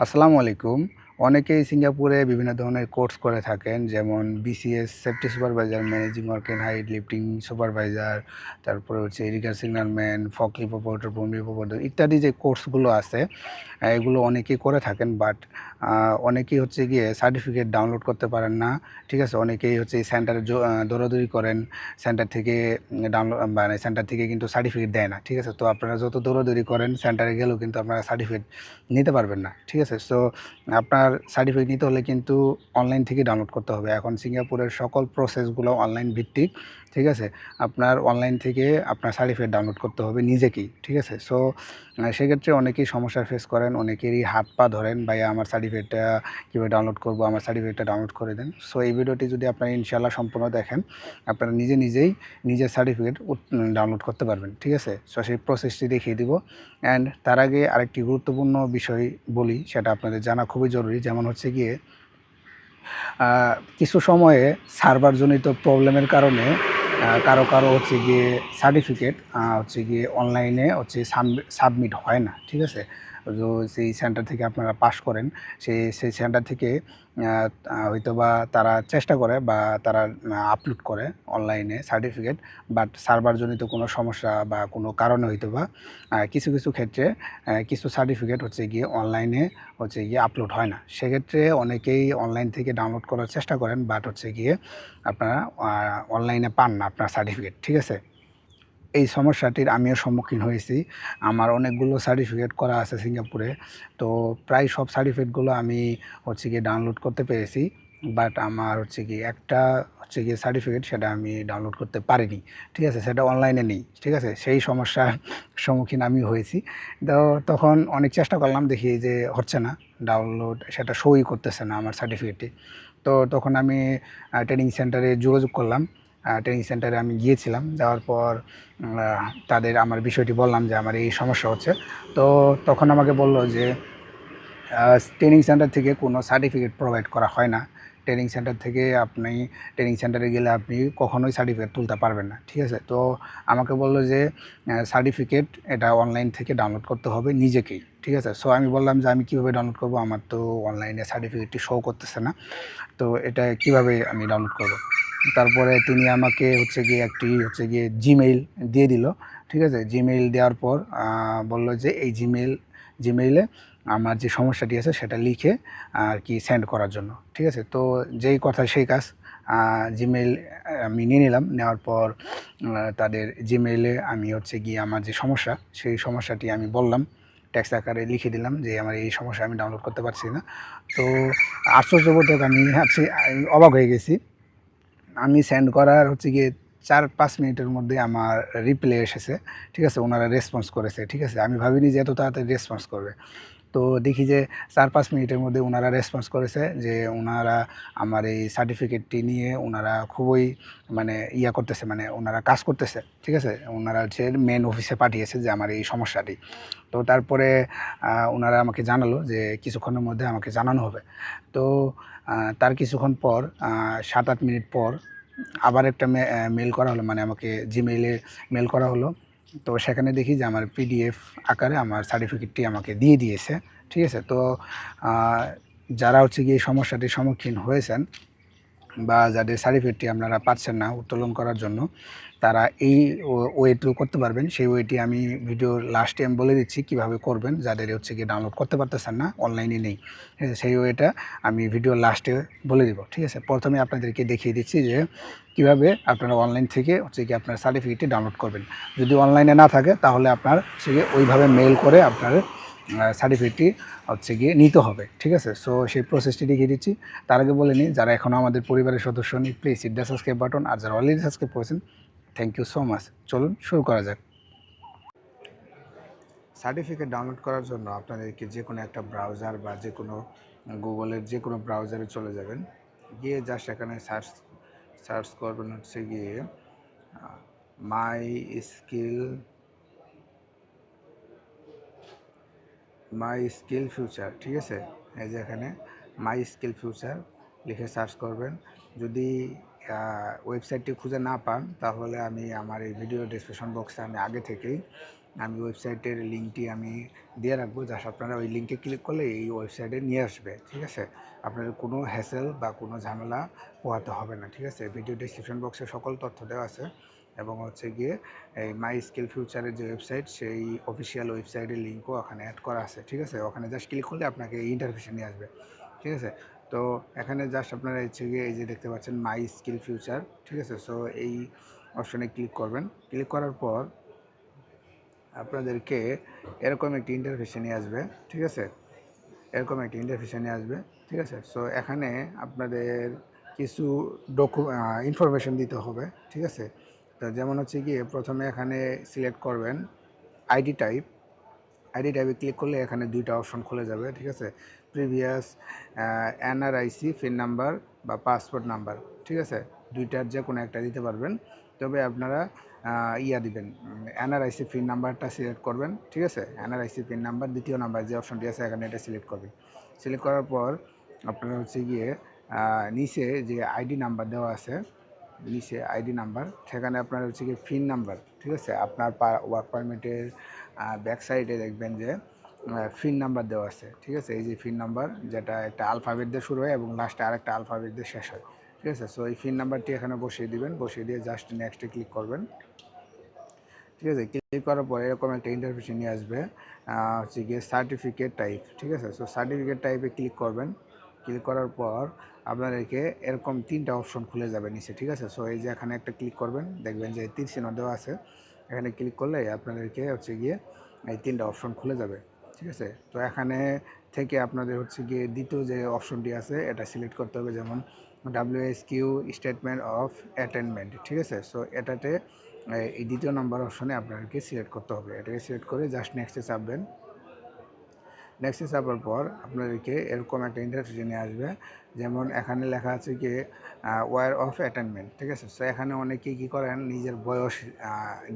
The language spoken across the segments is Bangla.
আসসালামু আলাইকুম। অনেকেই সিঙ্গাপুরে বিভিন্ন ধরনের কোর্স করে থাকেন। যেমন BCS, safety supervisor, managing work and height lifting supervisor, তারপরে হচ্ছে এরিকা সিগন্যালম্যান, ফকলিফট অপারেটর, বমি অপারেটর ইত্যাদি যে কোর্সগুলো আছে, এগুলো অনেকেই করে থাকেন। বাট অনেকেই হচ্ছে গিয়ে সার্টিফিকেট ডাউনলোড করতে পারেন না। ঠিক আছে? অনেকেই হচ্ছে এই সেন্টারে দৌড়াদৌড়ি করেন। সেন্টার থেকে মানে সেন্টার থেকে কিন্তু সার্টিফিকেট দেয় না। ঠিক আছে? তো আপনারা যত দৌড়াদৌড়ি করেন সেন্টারে গেলেও কিন্তু আপনারা সার্টিফিকেট নিতে পারবেন না। ঠিক আছে? সো আপনার সার্টিফিকেট নিতে হলে কিন্তু অনলাইন থেকে ডাউনলোড করতে হবে। এখন সিঙ্গাপুরের সকল প্রসেসগুলো অনলাইন ভিত্তিক। ঠিক আছে? আপনার অনলাইন থেকে আপনার সার্টিফিকেট ডাউনলোড করতে হবে নিজেকেই। ঠিক আছে? সো সেক্ষেত্রে অনেকেই সমস্যা ফেস করেন। অনেকেরই হাত পা ধরেন, "ভাইয়া আমার সার্টিফিকেটটা কীভাবে ডাউনলোড করব? আমার সার্টিফিকেটটা ডাউনলোড করে দেন।" সো এই ভিডিওটি যদি আপনারা ইনশাআল্লাহ সম্পূর্ণ দেখেন, আপনারা নিজেই নিজের সার্টিফিকেট ডাউনলোড করতে পারবেন। ঠিক আছে? সো সেই প্রসেসটি দেখিয়ে দিব। অ্যান্ড তার আগে আরেকটি গুরুত্বপূর্ণ বিষয় বলি, সেটা আপনাদের জানা খুবই জরুরি। যেমন হচ্ছে গিয়ে কিছু সময়ে সার্ভারজনিত প্রবলেমের কারণে কারো হচ্ছে গিয়ে সার্টিফিকেট হচ্ছে গিয়ে অনলাইনে হচ্ছে সাবমিট হয় না। ঠিক আছে? তো সেই সেন্টার থেকে আপনারা পাস করেন, সেই সেন্টার থেকে হয়তোবা তারা চেষ্টা করে বা তারা আপলোড করে অনলাইনে সার্টিফিকেট। বাট সার্ভারজনিত কোনো সমস্যা বা কোনো কারণে হয়তোবা কিছু ক্ষেত্রে কিছু সার্টিফিকেট হচ্ছে গিয়ে অনলাইনে হচ্ছে গিয়ে আপলোড হয় না। সেক্ষেত্রে অনেকেই অনলাইন থেকে ডাউনলোড করার চেষ্টা করেন, বাট হচ্ছে গিয়ে আপনারা অনলাইনে পান না আপনার সার্টিফিকেট। ঠিক আছে? এই সমস্যাটির আমিও সম্মুখীন হয়েছি। আমার অনেকগুলো সার্টিফিকেট করা আছে সিঙ্গাপুরে। তো প্রায় সব সার্টিফিকেটগুলো আমি হচ্ছে গিয়ে ডাউনলোড করতে পেরেছি। বাট আমার হচ্ছে গিয়ে একটা হচ্ছে গিয়ে সার্টিফিকেট, সেটা আমি ডাউনলোড করতে পারিনি। ঠিক আছে? সেটা অনলাইনে নেই। ঠিক আছে? সেই সমস্যার সম্মুখীন আমি হয়েছি। তো তখন অনেক চেষ্টা করলাম, দেখি যে হচ্ছে না ডাউনলোড, সেটা শোই করতেছে না আমার সার্টিফিকেটটি। তো তখন আমি ট্রেনিং সেন্টারে যোগাযোগ করলাম। ট্রেনিং সেন্টারে আমি গিয়েছিলাম। যাওয়ার পর তাদের আমার বিষয়টি বললাম যে আমার এই সমস্যা হচ্ছে। তো তখন আমাকে বলল যে ট্রেনিং সেন্টার থেকে কোনো সার্টিফিকেট প্রোভাইড করা হয় না। ট্রেনিং সেন্টারে গেলে আপনি কখনোই সার্টিফিকেট তুলতে পারবেন না। ঠিক আছে? তো আমাকে বলল যে সার্টিফিকেট এটা অনলাইন থেকে ডাউনলোড করতে হবে নিজেকেই। ঠিক আছে? সো আমি বললাম যে আমি কীভাবে ডাউনলোড করব? আমার তো অনলাইনে সার্টিফিকেটটি শো করতেছে না। তো এটা কিভাবে আমি ডাউনলোড করব? তারপরে তিনি আমাকে হচ্ছে গিয়ে একটি হচ্ছে গিয়ে জিমেইল দিয়ে দিল। ঠিক আছে? জিমেইল দেওয়ার পর বলল যে এই জিমেইলে আমার যে সমস্যাটি আছে সেটা লিখে আর কি সেন্ড করার জন্য। ঠিক আছে? তো যেই কথা সেই কাজ। জিমেইল আমি নিয়ে নিলাম। নেওয়ার পর তাদের জিমেইলে আমি হচ্ছে গিয়ে আমার যে সমস্যা, সেই সমস্যাটি আমি বললাম। টেক্সট আকারে লিখে দিলাম যে আমার এই সমস্যা, আমি ডাউনলোড করতে পারছি না। তো আশ্চর্যবোধক, আমি অবাক হয়ে গেছি। আমি সেন্ড করার হচ্ছে গিয়ে ৪-৫ মিনিটের মধ্যে আমার রিপ্লাই এসেছে। ঠিক আছে? ওনারা রেসপন্স করেছে। ঠিক আছে? আমি ভাবিনি যে এত তাড়াতাড়ি রেসপন্স করবে। তো দেখি যে ৪-৫ মিনিটের মধ্যে ওনারা রেসপন্স করেছে যে ওনারা আমার এই সার্টিফিকেটটি নিয়ে ওনারা খুবই মানে করতেছে, মানে ওনারা কাজ করতেছে। ঠিক আছে? ওনারা হচ্ছে মেইন অফিসে পাঠিয়েছে যে আমার এই সমস্যাটি। তো তারপরে ওনারা আমাকে জানালো যে কিছুক্ষণের মধ্যে আমাকে জানানো হবে। তো তার কিছুক্ষণ পর ৭-৮ মিনিট পর আবার একটা মেইল করা হলো, মানে আমাকে জিমেইলে মেইল করা হলো। তো সেখানে দেখি যে আমার পিডিএফ আকারে আমার সার্টিফিকেটটি আমাকে দিয়ে দিয়েছে। ঠিক আছে? তো যারা হচ্ছে গিয়ে এই সমস্যাটির সম্মুখীন হয়েছেন বা যাদের সার্টিফিকেটটি আপনারা পাচ্ছেন না উত্তোলন করার জন্য, তারা এই ওয়েটিও করতে পারবেন। সেই ওয়েটি আমি ভিডিওর লাস্টে আমি বলে দিচ্ছি কীভাবে করবেন, যাদের হচ্ছে গিয়ে ডাউনলোড করতে পারতেছেন না, অনলাইনে নেই। ঠিক আছে? সেই ওয়েটা আমি ভিডিওর লাস্টে বলে দিব। ঠিক আছে? প্রথমে আপনাদেরকে দেখিয়ে দিচ্ছি যে কীভাবে আপনারা অনলাইন থেকে হচ্ছে গিয়ে আপনার সার্টিফিকেটটি ডাউনলোড করবেন। যদি অনলাইনে না থাকে তাহলে আপনার হচ্ছে গিয়ে ওইভাবে মেইল করে আপনার সার্টিফিকেটটি হচ্ছে গিয়ে নিতে হবে। ঠিক আছে? সো সেই প্রসেসটি দেখিয়ে দিচ্ছি। তার আগে বলে নিই, যারা এখনও আমাদের পরিবারের সদস্য নেই, please hit the subscribe button. আর যারা অলরেডি সাবস্ক্রাইব করেছেন, থ্যাংক ইউ সো মাচ। চলুন শুরু করা যাক। সার্টিফিকেট ডাউনলোড করার জন্য আপনাদেরকে যে কোনো একটা ব্রাউজার বা যে কোনো গুগলের যে কোনো ব্রাউজারে চলে যাবেন। গিয়ে জাস্ট এখানে সার্চ করবেন হচ্ছে গিয়ে মাই স্কিল ফিউচার। ঠিক আছে? এই যে এখানে মাই স্কিল ফিউচার লিখে সার্চ করবেন। যদি ওয়েবসাইটটি খুঁজে না পান তাহলে আমি আমার এই ভিডিও ডেসক্রিপশন বক্সে আমি আগে থেকেই আমি ওয়েবসাইটের লিঙ্কটি আমি দিয়ে রাখবো, জাস্ট আপনারা ওই লিঙ্কে ক্লিক করলে এই ওয়েবসাইটে নিয়ে আসবে। ঠিক আছে, আপনাদের কোনো হ্যাসেল বা কোনো ঝামেলা পোহাতে হবে না। ঠিক আছে, ভিডিও ডিসক্রিপশন বক্সে সকল তথ্য দেওয়া আছে এবং হচ্ছে গিয়ে এই মাই স্কিল ফিউচারের যে ওয়েবসাইট সেই অফিসিয়াল ওয়েবসাইটের লিঙ্কও ওখানে অ্যাড করা আছে। ঠিক আছে, ওখানে জাস্ট ক্লিক করলে আপনাকে এই ইন্টারফেসে নিয়ে আসবে। ঠিক আছে, তো এখানে জাস্ট আপনারা হচ্ছে গিয়ে এই যে দেখতে পাচ্ছেন মাই স্কিল ফিউচার। ঠিক আছে, সো এই অপশনে ক্লিক করবেন। ক্লিক করার পর আপনাদেরকে এরকম একটি ইন্টারফেসে নিয়ে আসবে। ঠিক আছে, এরকম একটি ইন্টারফেসে নিয়ে আসবে। ঠিক আছে, সো এখানে আপনাদের কিছু ইনফরমেশন দিতে হবে। ঠিক আছে, তো যেমন হচ্ছে গিয়ে প্রথমে এখানে সিলেক্ট করবেন আইডি টাইপ। আইডি টাইপে ক্লিক করলে এখানে দুইটা অপশন খুলে যাবে। ঠিক আছে, প্রিভিয়াস এনআরআইসি পিন নাম্বার বা পাসপোর্ট নাম্বার। ঠিক আছে, দুইটার যে কোনো একটা দিতে পারবেন, তবে আপনারা দিবেন এনআরআইসি পিন নাম্বারটা সিলেক্ট করবেন। ঠিক আছে, এনআরআইসি পিন নাম্বার দ্বিতীয় নাম্বার যে অপশনটি আছে এখানে এটা সিলেক্ট করবেন। সিলেক্ট করার পর আপনারা হচ্ছে গিয়ে নিচে যে আইডি নাম্বার দেওয়া আছে, নিচে আইডি নাম্বার, সেখানে আপনার হচ্ছে গিয়ে পিন নাম্বার। ঠিক আছে, আপনার ওয়ার্ক পারমিটের ব্যাক সাইডে দেখবেন যে পিন নাম্বার দেওয়া আছে। ঠিক আছে, এই যে পিন নাম্বার যেটা একটা আলফাবেট দিয়ে শুরু হয় এবং লাস্টে আরেকটা আলফাবেট দিয়ে শেষ হয়। ঠিক আছে, সো এই পিন নাম্বারটি এখানে বসিয়ে দিবেন, বসিয়ে দিয়ে জাস্ট নেক্সটে ক্লিক করবেন। ঠিক আছে, ক্লিক করার পরে এরকম একটা ইন্টারফেসে নিয়ে আসবে, হচ্ছে গিয়ে সার্টিফিকেট টাইপ। ঠিক আছে, সো সার্টিফিকেট টাইপে ক্লিক করবেন। ক্লিক করার পর আপনাদেরকে এরকম তিনটা অপশন খুলে যাবে নিচে। ঠিক আছে, সো এই যে এখানে একটা ক্লিক করবেন, দেখবেন যে তীর চিহ্ন দেওয়া আছে, এখানে ক্লিক করলে আপনাদেরকে হচ্ছে গিয়ে এই তিনটা অপশন খুলে যাবে। ঠিক আছে, তো এখানে থেকে আপনাদের হচ্ছে গিয়ে দ্বিতীয় যে অপশনটি আছে এটা সিলেক্ট করতে হবে, যেমন WSQ স্টেটমেন্ট অফ অ্যাটেনমেন্ট। ঠিক আছে, সো এটাতে এই দ্বিতীয় নাম্বার অপশনে আপনাদেরকে সিলেক্ট করতে হবে। এটাকে সিলেক্ট করে জাস্ট নেক্সটে চাপবেন। নেক্সটে চাপার পর আপনাদেরকে এরকম একটা ইন্টারফেসে নিয়ে আসবে, যেমন এখানে লেখা আছে কি ওয়ার অফ অ্যাটেনমেন্ট। ঠিক আছে, সো এখানে অনেকেই কী করেন নিজের বয়স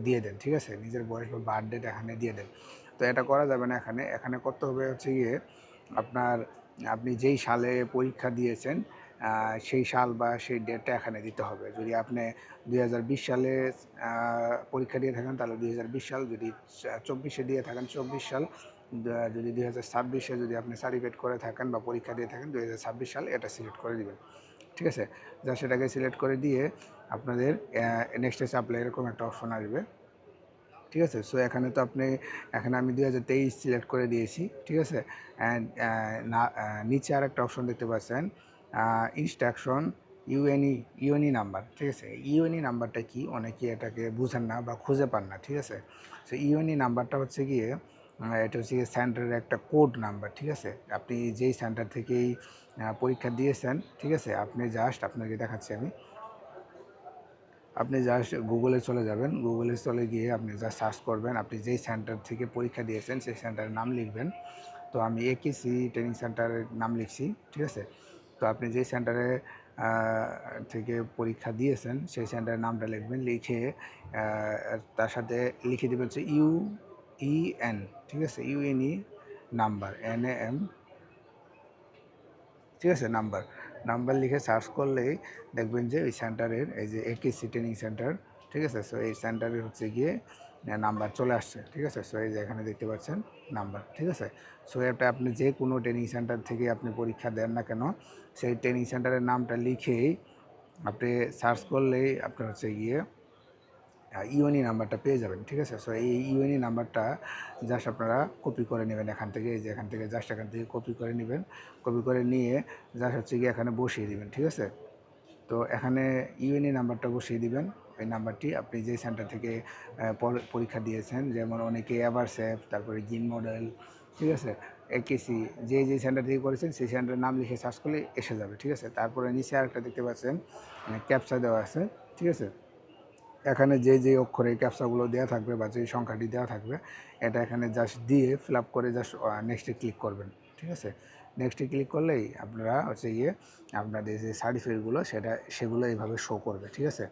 দিয়ে দেন। ঠিক আছে, নিজের বয়স বা বার্থ ডেট এখানে দিয়ে দেন, তো এটা করা যাবে না। এখানে এখানে করতে হবে হচ্ছে গিয়ে আপনি যেই সালে পরীক্ষা দিয়েছেন সেই সাল বা সেই ডেটটা এখানে দিতে হবে। যদি আপনি 2020 সালে পরীক্ষা দিয়ে থাকেন তাহলে 2020 সাল, যদি 24-এ দিয়ে থাকেন 24 সাল, যদি 2026-এ যদি আপনি সার্টিফিকেট করে থাকেন বা পরীক্ষা দিয়ে থাকেন 2026 সাল, এটা সিলেক্ট করে দিবেন। ঠিক আছে, যা সেটাকে সিলেক্ট করে দিয়ে আপনাদের নেক্সটে চাপলে এরকম একটা অপশন আসবে। ঠিক আছে, সো এখানে তো এখানে আমি 2023 সিলেক্ট করে দিয়েছি। ঠিক আছে, অ্যান্ড নিচে আর একটা অপশন দেখতে পাচ্ছেন ইনস্ট্রাকশন ইউএনই নাম্বার। ঠিক আছে, ইউএনই নাম্বারটা কি অনেকে এটাকে বুঝেন না বা খুঁজে পান না। ঠিক আছে, সো ইউএনই নাম্বারটা হচ্ছে গিয়ে এটা হচ্ছে গিয়ে সেন্টারের একটা কোড নাম্বার। ঠিক আছে, আপনি যেই সেন্টার থেকেই পরীক্ষা দিয়েছেন, ঠিক আছে, আপনি জাস্ট আপনাকে দেখাচ্ছি আমি, আপনি জাস্ট গুগলে চলে যাবেন। গুগলে চলে গিয়ে আপনি জাস্ট সার্চ করবেন আপনি যেই সেন্টার থেকে পরীক্ষা দিয়েছেন সেই সেন্টারের নাম লিখবেন। তো আমি একেসি ট্রেনিং সেন্টারের নাম লিখছি। ঠিক আছে, তো আপনি যেই সেন্টারে থেকে পরীক্ষা দিয়েছেন সেই সেন্টারের নামটা লিখবেন, লিখে তার সাথে লিখে দেবেন হচ্ছে ইউইএন। ঠিক আছে, ইউএনই নাম্বার NAM। ঠিক আছে, নাম্বার লিখে সার্চ করলেই দেখবেন যে ওই সেন্টারের এই যে একেসি ট্রেনিং সেন্টার। ঠিক আছে, সো এই সেন্টারের হচ্ছে গিয়ে নাম্বার চলে আসছে। ঠিক আছে, সো এই যে এখানে দেখতে পাচ্ছেন নাম্বার। ঠিক আছে, সো এটা আপনি যে কোনো ট্রেনিং সেন্টার থেকে আপনি পরীক্ষা দেন না কেন সেই ট্রেনিং সেন্টারের নামটা লিখেই আপনি সার্চ করলেই আপনার হচ্ছে গিয়ে ইউএনই নাম্বারটা পেয়ে যাবেন। ঠিক আছে, সো এই ইউএনই নাম্বারটা জাস্ট আপনারা কপি করে নেবেন এখান থেকে, এই যে এখান থেকে জাস্ট এখান থেকে কপি করে নেবেন। কপি করে নিয়ে জাস্ট হচ্ছে গিয়ে এখানে বসিয়ে দিবেন। ঠিক আছে, তো এখানে ইউএনই নাম্বারটা বসিয়ে দিবেন। এই নাম্বারটি আপনি যে সেন্টার থেকে পরীক্ষা দিয়েছেন, যেমন অনেকে এভারসেফ, তারপরে জিন মডেল, ঠিক আছে, একেসি, যে সেন্টার থেকে করেছেন সেই সেন্টারের নাম লিখে সার্চ করলে এসে যাবে। ঠিক আছে, তারপরে নিচে আরেকটা দেখতে পাচ্ছেন ক্যাপচা দেওয়া আছে। ঠিক আছে, এখানে যে অক্ষরে ক্যাপচাগুলো দেওয়া থাকবে বা যে সংখ্যাটি দেওয়া থাকবে এটা এখানে জাস্ট দিয়ে ফিল আপ করে জাস্ট নেক্সটে ক্লিক করবেন। ঠিক আছে, নেক্সটে ক্লিক করলেই আপনারা হচ্ছে গিয়ে আপনাদের যে সার্টিফিকেটগুলো সেগুলো এইভাবে শো করবে। ঠিক আছে,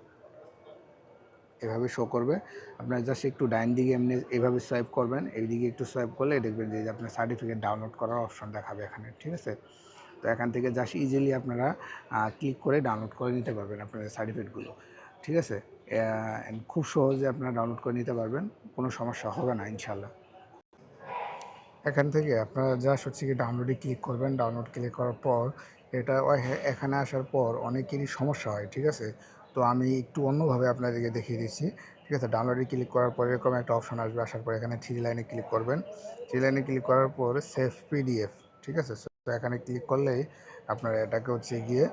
এভাবে শো করবে। আপনারা জাস্ট একটু ডাইন দিকে এমনি এইভাবে সোয়াইপ করবেন, এইদিকে একটু সোয়াইপ করলে দেখবেন যে আপনার সার্টিফিকেট ডাউনলোড করার অপশন দেখাবে এখানে। ঠিক আছে, তো এখান থেকে জাস্ট ইজিলি আপনারা ক্লিক করে ডাউনলোড করে নিতে পারবেন আপনাদের সার্টিফিকেটগুলো। ঠিক আছে, খুব সহজে আপনারা ডাউনলোড করে নিতে পারবেন, কোনো সমস্যা হবে না ইনশাল্লাহ। এখান থেকে আপনারা জাস্ট হচ্ছে কি ডাউনলোডে ক্লিক করবেন। ডাউনলোড ক্লিক করার পর এটা এখানে আসার পর অনেকেরই সমস্যা হয়, ঠিক আছে। তো আমি একটু অন্যভাবে আপনাদেরকে দেখিয়ে দিচ্ছি, ঠিক আছে। ডাউনলোডে ক্লিক করার পর এরকম একটা অপশন আসবে, আসার পর এখানে থ্রি লাইনে ক্লিক করবেন। থ্রি লাইনে ক্লিক করার পর সেভ পিডিএফ, ঠিক আছে। তো এখানে ক্লিক করলেই আপনারা এটাকে হচ্ছে গিয়ে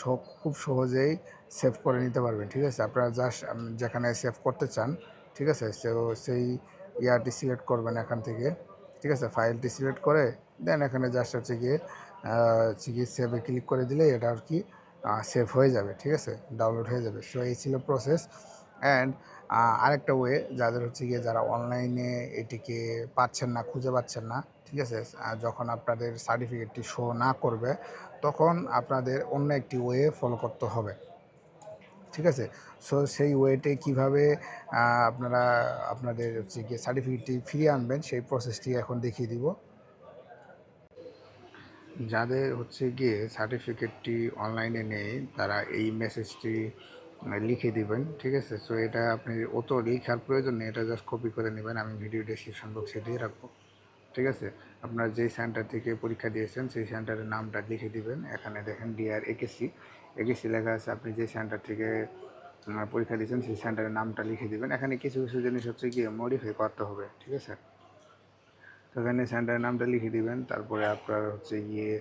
সব খুব সহজেই সেভ করে নিতে পারবেন, ঠিক আছে। আপনারা জাস্ট যেখানে সেভ করতে চান, ঠিক আছে, সেই ইয়ারটি সিলেক্ট করবেন এখান থেকে, ঠিক আছে। ফাইলটি সিলেক্ট করে দেন এখানে জাস্ট হচ্ছে গিয়ে সেভে ক্লিক করে দিলে এটা আর কি সেভ হয়ে যাবে, ঠিক আছে, ডাউনলোড হয়ে যাবে। সো এই ছিল প্রসেস। অ্যান্ড আরেকটা ওয়ে, যাদের হচ্ছে গিয়ে যারা অনলাইনে এটিকে পাচ্ছেন না, খুঁজে পাচ্ছেন না, ঠিক আছে, যখন আপনাদের সার্টিফিকেটটি শো না করবে তখন আপনাদের অন্য একটি ওয়ে ফলো করতে হবে, ঠিক আছে। সো সেই ওয়েতে কীভাবে আপনারা আপনাদের হচ্ছে গিয়ে সার্টিফিকেটটি ফিরিয়ে আনবেন সেই প্রসেসটি এখন দেখিয়ে দিব। যাদের হচ্ছে গিয়ে সার্টিফিকেটটি অনলাইনে নেই তারা এই মেসেজটি লিখে দিবেন, ঠিক আছে। সো এটা আপনি অত লেখার প্রয়োজন নেই, এটা জাস্ট কপি করে নেবেন, আমি ভিডিও ডেসক্রিপশন বক্সে দিয়ে রাখবো, ঠিক আছে। আপনার যেই সেন্টার থেকে পরীক্ষা দিয়েছেন সেই সেন্টারের নামটা লিখে দিবেন। এখানে দেখেন ডিআর একেসি একেসি লেখা আছে, আপনি যে সেন্টার থেকে পরীক্ষা দিয়েছেন সেই সেন্টারের নামটা লিখে দিবেন। এখানে কিছু কিছু জিনিস হচ্ছে গিয়ে মডিফাই করতে হবে, ঠিক আছে। তো এখানে সেন্টারের নামটা লিখে দিবেন, তারপরে আপনার হচ্ছে গিয়ে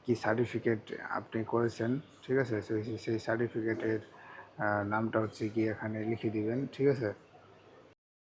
কি সার্টিফিকেট আপনি করেছেন, ঠিক আছে, সেই সার্টিফিকেটের নামটা হচ্ছে গিয়ে এখানে লিখে দিবেন, ঠিক আছে।